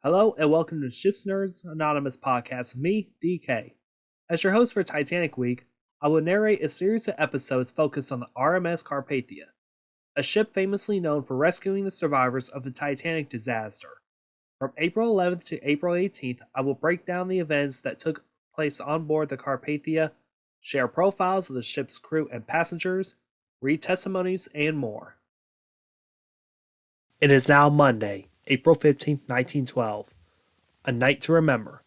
Hello and welcome to Ships Nerds Anonymous podcast with me, DK. As your host for Titanic Week, I will narrate a series of episodes focused on the RMS Carpathia, a ship famously known for rescuing the survivors of the Titanic disaster. From April 11th to April 18th, I will break down the events that took place on board the Carpathia, share profiles of the ship's crew and passengers, read testimonies, and more. It is now Monday, April 15, 1912. A night to remember.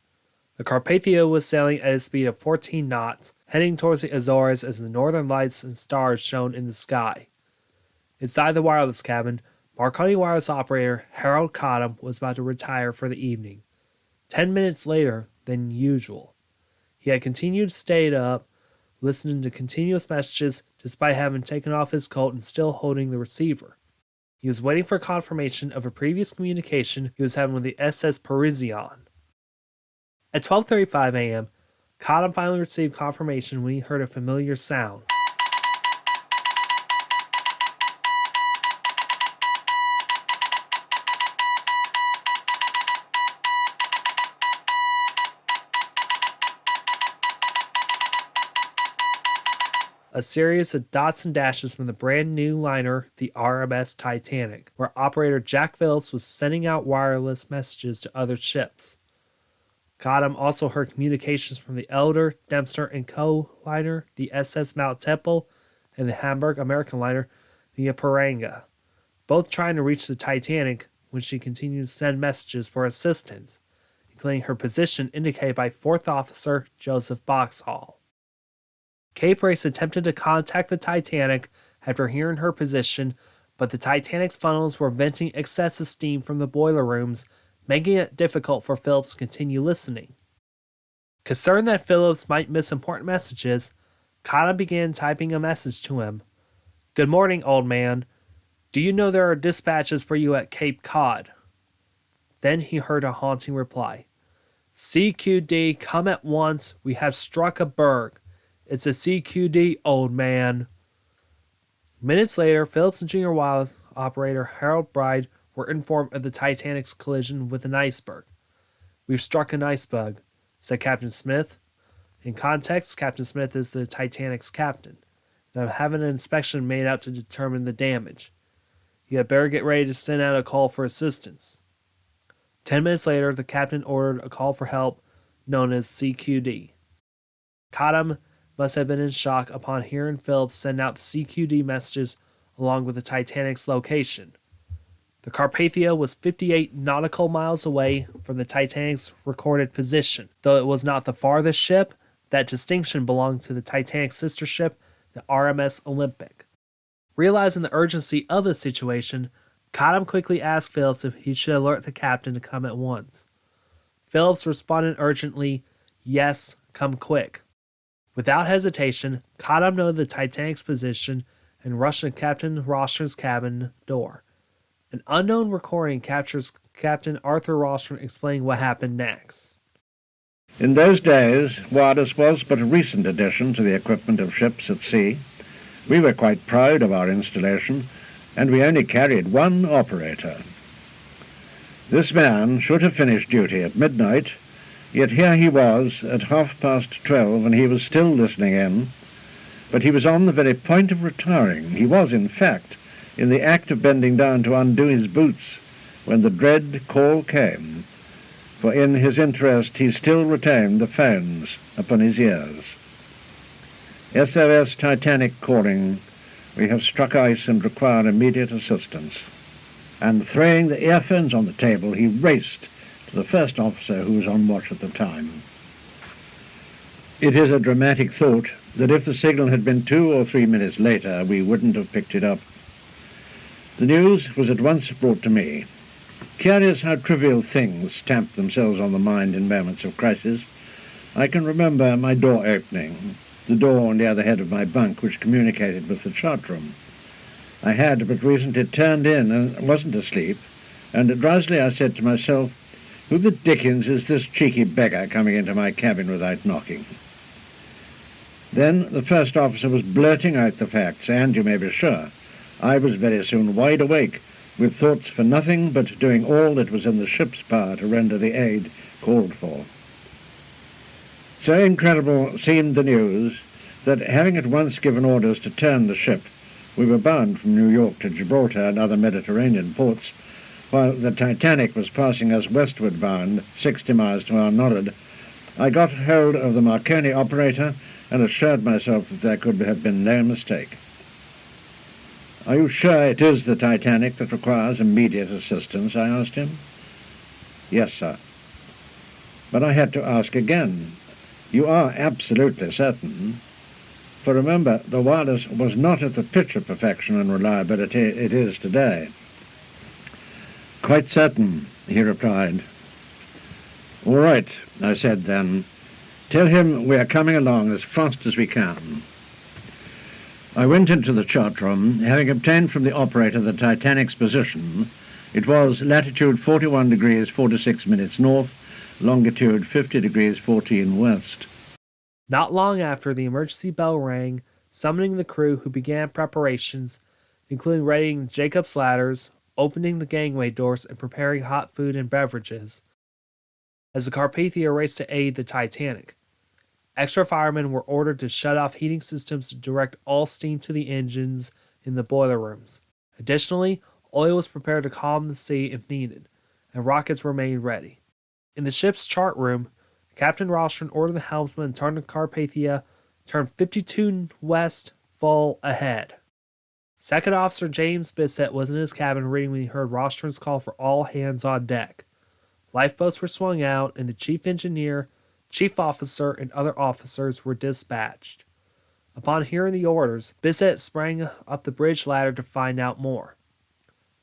The Carpathia was sailing at a speed of 14 knots, heading towards the Azores as the northern lights and stars shone in the sky. Inside the wireless cabin, Marconi wireless operator Harold Cottam was about to retire for the evening, 10 minutes later than usual. He had continued to stay up, listening to continuous messages despite having taken off his coat and still holding the receiver. He was waiting for confirmation of a previous communication he was having with the SS Parisian. At 12:35 a.m., Cottam finally received confirmation when he heard a familiar sound. A series of dots and dashes from the brand new liner, the RMS Titanic, where operator Jack Phillips was sending out wireless messages to other ships. Cottam also heard communications from the Elder, Dempster, and Co. liner, the SS Mount Temple, and the Hamburg American liner, the Ipiranga, both trying to reach the Titanic when she continued to send messages for assistance, including her position indicated by 4th Officer Joseph Boxhall. Cape Race attempted to contact the Titanic after hearing her position, but the Titanic's funnels were venting excessive steam from the boiler rooms, making it difficult for Phillips to continue listening. Concerned that Phillips might miss important messages, Cottam began typing a message to him. "Good morning, old man. Do you know there are dispatches for you at Cape Cod?" Then he heard a haunting reply. "CQD, come at once. We have struck a berg. It's a CQD, old man." Minutes later, Phillips and junior wireless operator Harold Bride were informed of the Titanic's collision with an iceberg. "We've struck an iceberg," said Captain Smith. In context, Captain Smith is the Titanic's captain, and I'm having an inspection made out to determine the damage. You had better get ready to send out a call for assistance. 10 minutes later, the captain ordered a call for help known as CQD. Cottam must have been in shock upon hearing Phillips send out the CQD messages along with the Titanic's location. The Carpathia was 58 nautical miles away from the Titanic's recorded position. Though it was not the farthest ship, that distinction belonged to the Titanic's sister ship, the RMS Olympic. Realizing the urgency of the situation, Cottam quickly asked Phillips if he should alert the captain to come at once. Phillips responded urgently, "Yes, come quick." Without hesitation, Cottam noted the Titanic's position and rushed to Captain Rostron's cabin door. An unknown recording captures Captain Arthur Rostron explaining what happened next. In those days, wireless was but a recent addition to the equipment of ships at sea. We were quite proud of our installation, and we only carried one operator. This man should have finished duty at midnight, yet here he was at 12:30, and he was still listening in. But he was on the very point of retiring. He was, in fact, in the act of bending down to undo his boots when the dread call came, for in his interest he still retained the phones upon his ears. "SOS Titanic calling. We have struck ice and require immediate assistance." And throwing the earphones on the table, he raced to the first officer who was on watch at the time. It is a dramatic thought that if the signal had been 2 or 3 minutes later, we wouldn't have picked it up. The news was at once brought to me. Curious how trivial things stamp themselves on the mind in moments of crisis. I can remember my door opening, the door near the head of my bunk which communicated with the chart room. I had but recently turned in and wasn't asleep, and drowsily I said to myself, "Who the dickens is this cheeky beggar coming into my cabin without knocking?" Then the first officer was blurting out the facts, and you may be sure I was very soon wide awake with thoughts for nothing but doing all that was in the ship's power to render the aid called for. So incredible seemed the news that, having at once given orders to turn the ship, we were bound from New York to Gibraltar and other Mediterranean ports, while the Titanic was passing us westward bound, 60 miles to our northward. I got hold of the Marconi operator and assured myself that there could have been no mistake. "Are you sure it is the Titanic that requires immediate assistance?" I asked him. "Yes, sir." But I had to ask again, "You are absolutely certain?" For remember, the Wallace was not at the pitch of perfection and reliability it is today. "Quite certain," he replied. "All right," I said then. "Tell him we are coming along as fast as we can." I went into the chart room, having obtained from the operator the Titanic's position. It was latitude 41 degrees 46 minutes north, longitude 50 degrees 14 west. Not long after, the emergency bell rang, summoning the crew, who began preparations, including readying Jacob's ladders, opening the gangway doors, and preparing hot food and beverages, as the Carpathia raced to aid the Titanic. Extra firemen were ordered to shut off heating systems to direct all steam to the engines in the boiler rooms. Additionally, oil was prepared to calm the sea if needed, and rockets remained ready. In the ship's chart room, Captain Rostron ordered the helmsman to turn the Carpathia, turn 52 west, full ahead. Second Officer James Bissett was in his cabin reading when he heard Rostron's call for all hands on deck. Lifeboats were swung out, and the chief engineer, chief officer, and other officers were dispatched. Upon hearing the orders, Bissett sprang up the bridge ladder to find out more.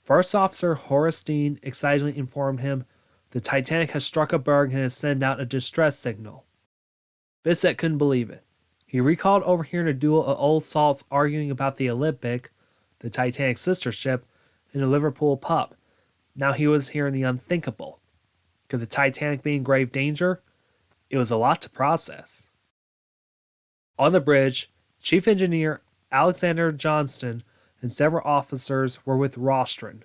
First Officer Horace Dean excitedly informed him the Titanic has struck a berg and has sent out a distress signal. Bissett couldn't believe it. He recalled overhearing a duel of old salts arguing about the Olympic, the Titanic's sister ship, in a Liverpool pub. Now he was hearing the unthinkable. Could the Titanic be in grave danger? It was a lot to process. On the bridge, Chief Engineer Alexander Johnston and several officers were with Rostron,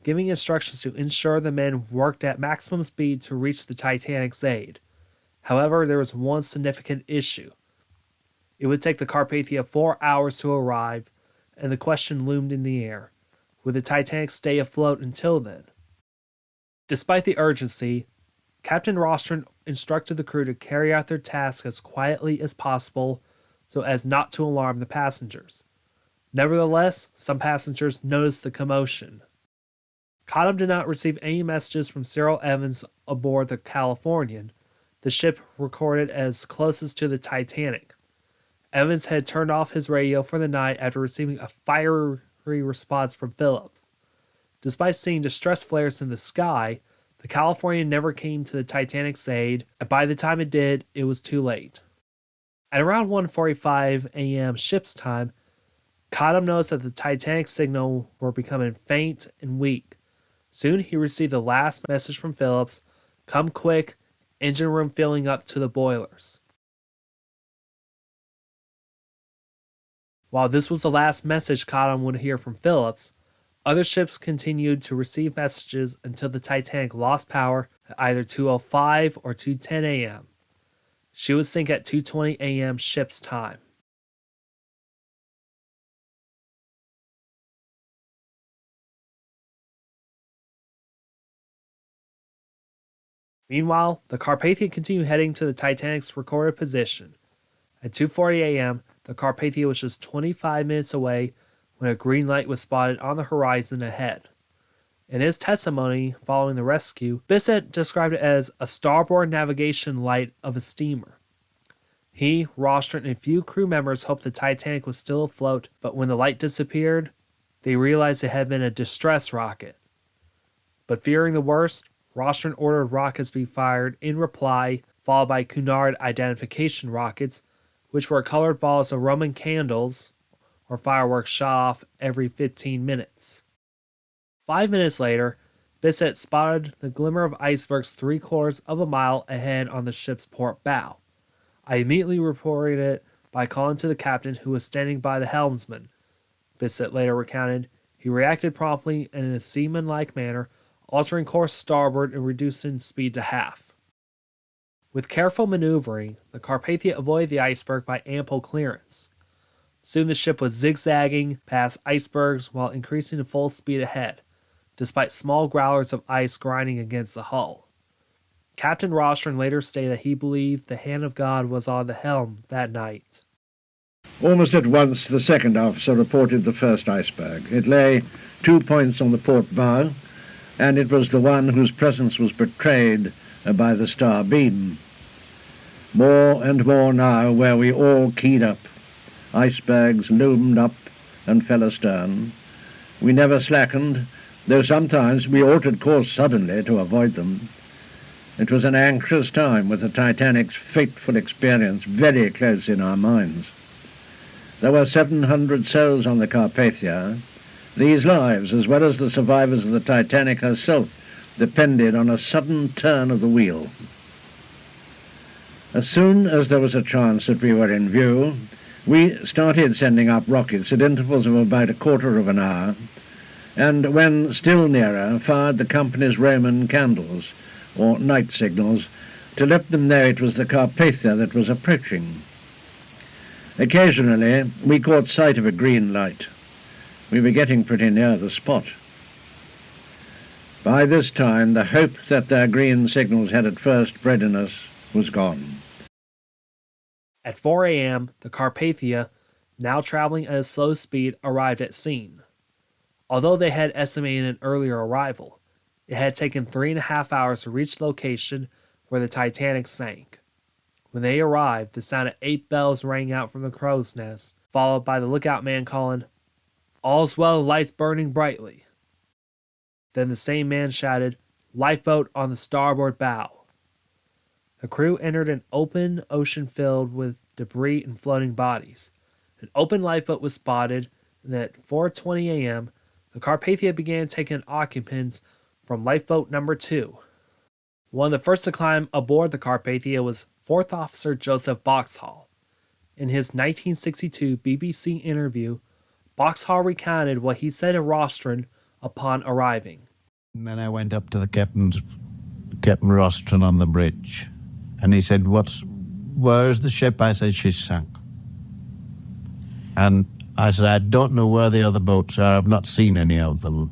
giving instructions to ensure the men worked at maximum speed to reach the Titanic's aid. However, there was one significant issue. It would take the Carpathia 4 hours to arrive, and the question loomed in the air. Would the Titanic stay afloat until then? Despite the urgency, Captain Rostron instructed the crew to carry out their task as quietly as possible so as not to alarm the passengers. Nevertheless, some passengers noticed the commotion. Cottam did not receive any messages from Cyril Evans aboard the Californian, the ship recorded as closest to the Titanic. Evans had turned off his radio for the night after receiving a fiery response from Phillips. Despite seeing distress flares in the sky, the Californian never came to the Titanic's aid, and by the time it did, it was too late. At around 1:45 a.m. ship's time, Cottam noticed that the Titanic's signal were becoming faint and weak. Soon he received the last message from Phillips, "Come quick, engine room filling up to the boilers." While this was the last message Cottam would hear from Phillips, other ships continued to receive messages until the Titanic lost power at either 2:05 or 2:10 a.m. She would sink at 2:20 a.m. ship's time. Meanwhile, the Carpathia continued heading to the Titanic's recorded position. At 2:40 a.m., the Carpathia was just 25 minutes away when a green light was spotted on the horizon ahead. In his testimony following the rescue, Bissett described it as a starboard navigation light of a steamer. He, Rostron, and a few crew members hoped the Titanic was still afloat, but when the light disappeared, they realized it had been a distress rocket. But fearing the worst, Rostron ordered rockets to be fired in reply, followed by Cunard identification rockets, which were colored balls of Roman candles or fireworks shot off every 15 minutes. 5 minutes later, Bissett spotted the glimmer of icebergs 3/4 of a mile ahead on the ship's port bow. I immediately reported it by calling to the captain, who was standing by the helmsman. Bissett later recounted, He reacted promptly and in a seaman-like manner, altering course starboard and reducing speed to half. With careful maneuvering, the Carpathia avoided the iceberg by ample clearance. Soon the ship was zigzagging past icebergs while increasing to full speed ahead, despite small growlers of ice grinding against the hull. Captain Rostron later stated that he believed the hand of God was on the helm that night. Almost at once, the second officer reported the first iceberg. It lay 2 points on the port bow, and it was the one whose presence was betrayed by the star beam. More and more now were we all keyed up. Icebergs loomed up and fell astern. We never slackened, though sometimes we altered course suddenly to avoid them. It was an anxious time, with the Titanic's fateful experience very close in our minds. There were 700 souls on the Carpathia. These lives, as well as the survivors of the Titanic herself, depended on a sudden turn of the wheel. As soon as there was a chance that we were in view, we started sending up rockets at intervals of about a quarter of an hour, and when still nearer, fired the company's Roman candles, or night signals, to let them know it was the Carpathia that was approaching. Occasionally, we caught sight of a green light. We were getting pretty near the spot. By this time, the hope that their green signals had at first bred in us was gone. At 4 a.m., the Carpathia, now traveling at a slow speed, arrived at scene. Although they had estimated an earlier arrival, it had taken 3.5 hours to reach the location where the Titanic sank. When they arrived, the sound of 8 bells rang out from the crow's nest, followed by the lookout man calling, "All's well, lights burning brightly." Then the same man shouted, "Lifeboat on the starboard bow." The crew entered an open ocean filled with debris and floating bodies. An open lifeboat was spotted, and at 4:20 a.m., the Carpathia began taking occupants from lifeboat number 2. One of the first to climb aboard the Carpathia was 4th Officer Joseph Boxhall. In his 1962 BBC interview, Boxhall recounted what he said to Rostron upon arriving. And then I went up to Captain Rostron on the bridge, and he said, "Where's the ship?" I said, "She's sunk." And I said, "I don't know where the other boats are. I've not seen any of them,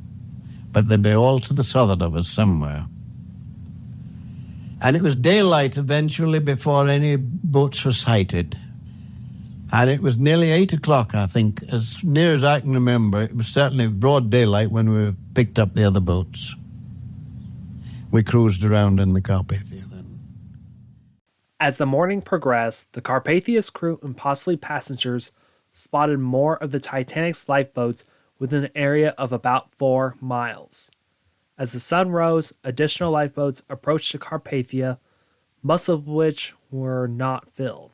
but they'd be all to the southern of us somewhere." And it was daylight eventually before any boats were sighted. And it was nearly 8 o'clock, I think. As near as I can remember, it was certainly broad daylight when we picked up the other boats. We cruised around in the Carpathia then. As the morning progressed, the Carpathia's crew and possibly passengers spotted more of the Titanic's lifeboats within an area of about 4 miles. As the sun rose, additional lifeboats approached the Carpathia, most of which were not filled.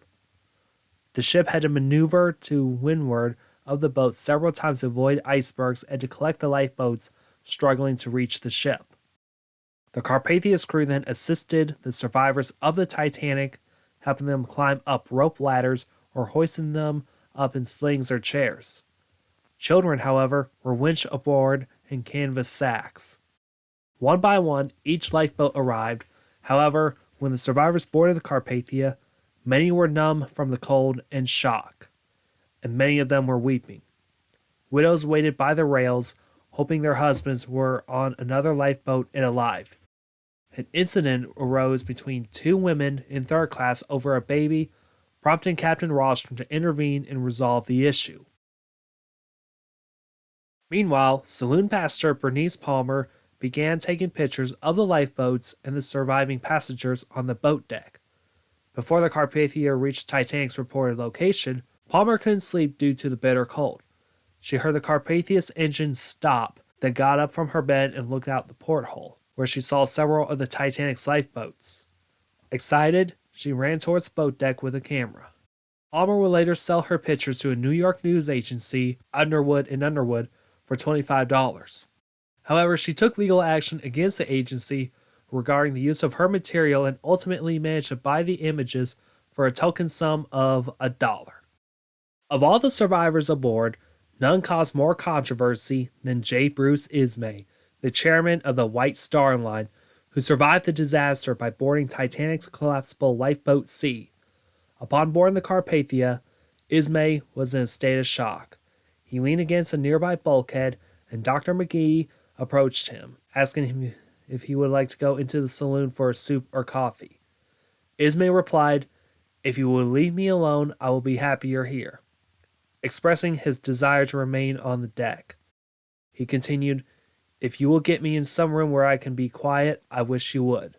The ship had to maneuver to windward of the boat several times to avoid icebergs and to collect the lifeboats struggling to reach the ship. The Carpathia's crew then assisted the survivors of the Titanic, helping them climb up rope ladders or hoisting them up in slings or chairs. Children, however, were winched aboard in canvas sacks. One by one, each lifeboat arrived. However, when the survivors boarded the Carpathia, many were numb from the cold and shock, and many of them were weeping. Widows waited by the rails, hoping their husbands were on another lifeboat and alive. An incident arose between 2 women in 3rd class over a baby, prompting Captain Rostron to intervene and resolve the issue. Meanwhile, saloon passenger Bernice Palmer began taking pictures of the lifeboats and the surviving passengers on the boat deck. Before the Carpathia reached Titanic's reported location, Palmer couldn't sleep due to the bitter cold. She heard the Carpathia's engine stop, then got up from her bed and looked out the porthole, where she saw several of the Titanic's lifeboats. Excited, she ran towards the boat deck with a camera. Palmer would later sell her pictures to a New York news agency, Underwood & Underwood, for $25. However, she took legal action against the agency regarding the use of her material and ultimately managed to buy the images for a token sum of $1. Of all the survivors aboard, None caused more controversy than J. Bruce Ismay, the chairman of the White Star Line, who survived the disaster by boarding Titanic's collapsible lifeboat C. Upon boarding the Carpathia, Ismay was in a state of shock. He leaned against a nearby bulkhead, and Dr. McGee approached him, asking him if he would like to go into the saloon for a soup or coffee. Ismay replied, "If you will leave me alone, I will be happy you're here," expressing his desire to remain on the deck. He continued, "If you will get me in some room where I can be quiet, I wish you would."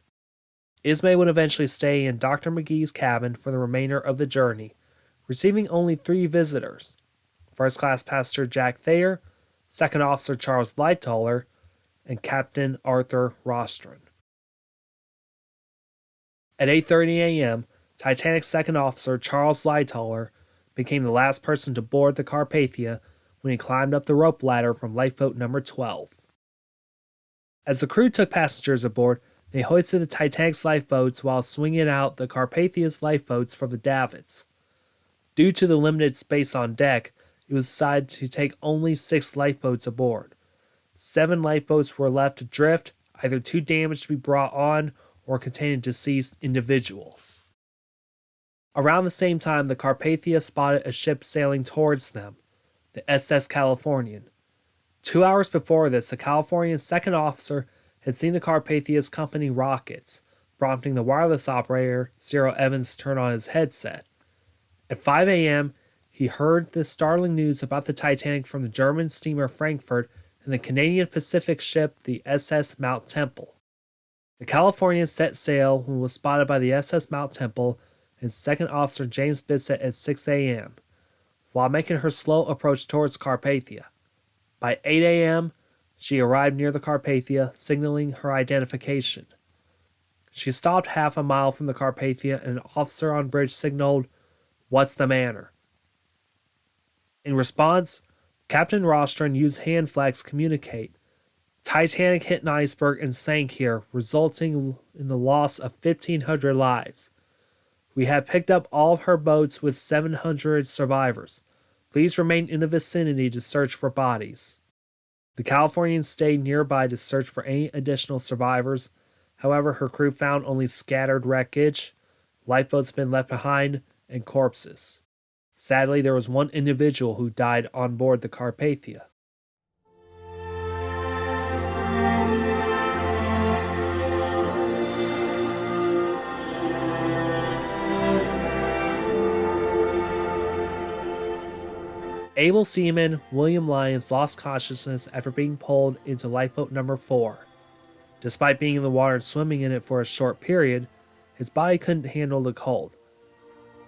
Ismay would eventually stay in Dr. McGee's cabin for the remainder of the journey, receiving only 3 visitors: First Class Passenger Jack Thayer, Second Officer Charles Lightoller, and Captain Arthur Rostron. At 8:30 a.m., Titanic's second officer Charles Lightoller became the last person to board the Carpathia when he climbed up the rope ladder from lifeboat number 12. As the crew took passengers aboard, they hoisted the Titanic's lifeboats while swinging out the Carpathia's lifeboats from the davits. Due to the limited space on deck, it was decided to take only 6 lifeboats aboard. 7 lifeboats were left adrift, either too damaged to be brought on or containing deceased individuals. Around the same time, the Carpathia spotted a ship sailing towards them, the SS Californian. 2 hours before this, the Californian's second officer had seen the Carpathia's company rockets, prompting the wireless operator, Cyril Evans, to turn on his headset. At 5 a.m., he heard the startling news about the Titanic from the German steamer Frankfurt and the Canadian Pacific ship, the SS Mount Temple. The Californian set sail when was spotted by the SS Mount Temple and Second Officer James Bissett at 6 a.m., while making her slow approach towards Carpathia. By 8 a.m., she arrived near the Carpathia, signaling her identification. She stopped half a mile from the Carpathia, and an officer on bridge signaled, "What's the matter?" In response, Captain Rostron used hand flags to communicate. Titanic hit an iceberg and sank here, resulting in the loss of 1,500 lives. We have picked up all of her boats with 700 survivors. Please remain in the vicinity to search for bodies. The Californian stayed nearby to search for any additional survivors. However, her crew found only scattered wreckage, lifeboats been left behind, and corpses. Sadly, there was one individual who died on board the Carpathia. Able seaman William Lyons lost consciousness after being pulled into lifeboat number 4. Despite being in the water and swimming in it for a short period, his body couldn't handle the cold.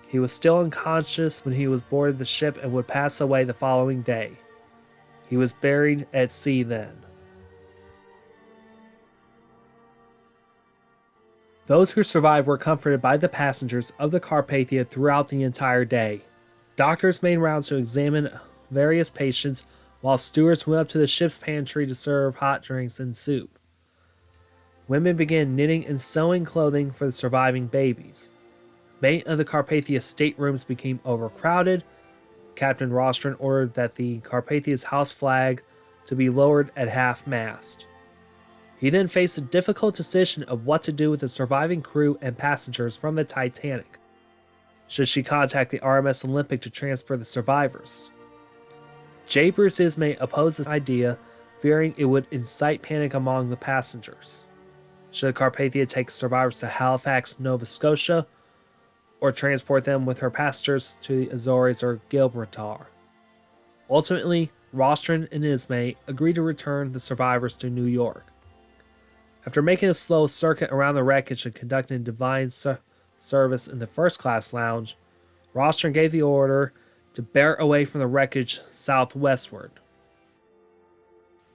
He was still unconscious when he was boarded the ship and would pass away the following day. He was buried at sea then. Those who survived were comforted by the passengers of the Carpathia throughout the entire day. Doctors made rounds to examine various patients, while stewards went up to the ship's pantry to serve hot drinks and soup. Women began knitting and sewing clothing for the surviving babies. Many of the Carpathia staterooms became overcrowded. Captain Rostron ordered that the Carpathia's house flag to be lowered at half-mast. He then faced a difficult decision of what to do with the surviving crew and passengers from the Titanic. Should she contact the RMS Olympic to transfer the survivors? J. Bruce Ismay opposed this idea, fearing it would incite panic among the passengers. Should the Carpathia take survivors to Halifax, Nova Scotia, or transport them with her passengers to the Azores or Gibraltar? Ultimately, Rostron and Ismay agreed to return the survivors to New York. After making a slow circuit around the wreckage and conducting a divine service in the first-class lounge, Rostron gave the order to bear away from the wreckage southwestward.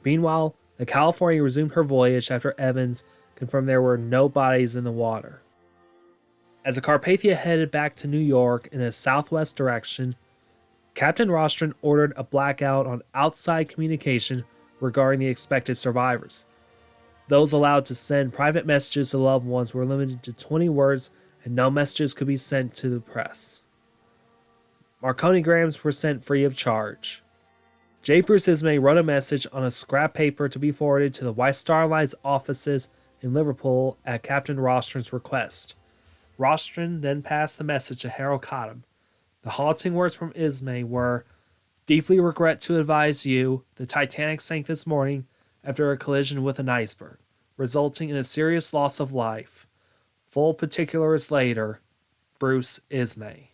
Meanwhile, the California resumed her voyage after Evans confirmed there were no bodies in the water. As the Carpathia headed back to New York in a southwest direction, Captain Rostron ordered a blackout on outside communication regarding the expected survivors. Those allowed to send private messages to loved ones were limited to 20 words, and no messages could be sent to the press. Marconigrams were sent free of charge. J. Bruce Ismay wrote a message on a scrap paper to be forwarded to the White Star Line's offices in Liverpool at Captain Rostron's request. Rostron then passed the message to Harold Cottam. The haunting words from Ismay were, "Deeply regret to advise you, the Titanic sank this morning after a collision with an iceberg, resulting in a serious loss of life. Full particulars later. Bruce Ismay."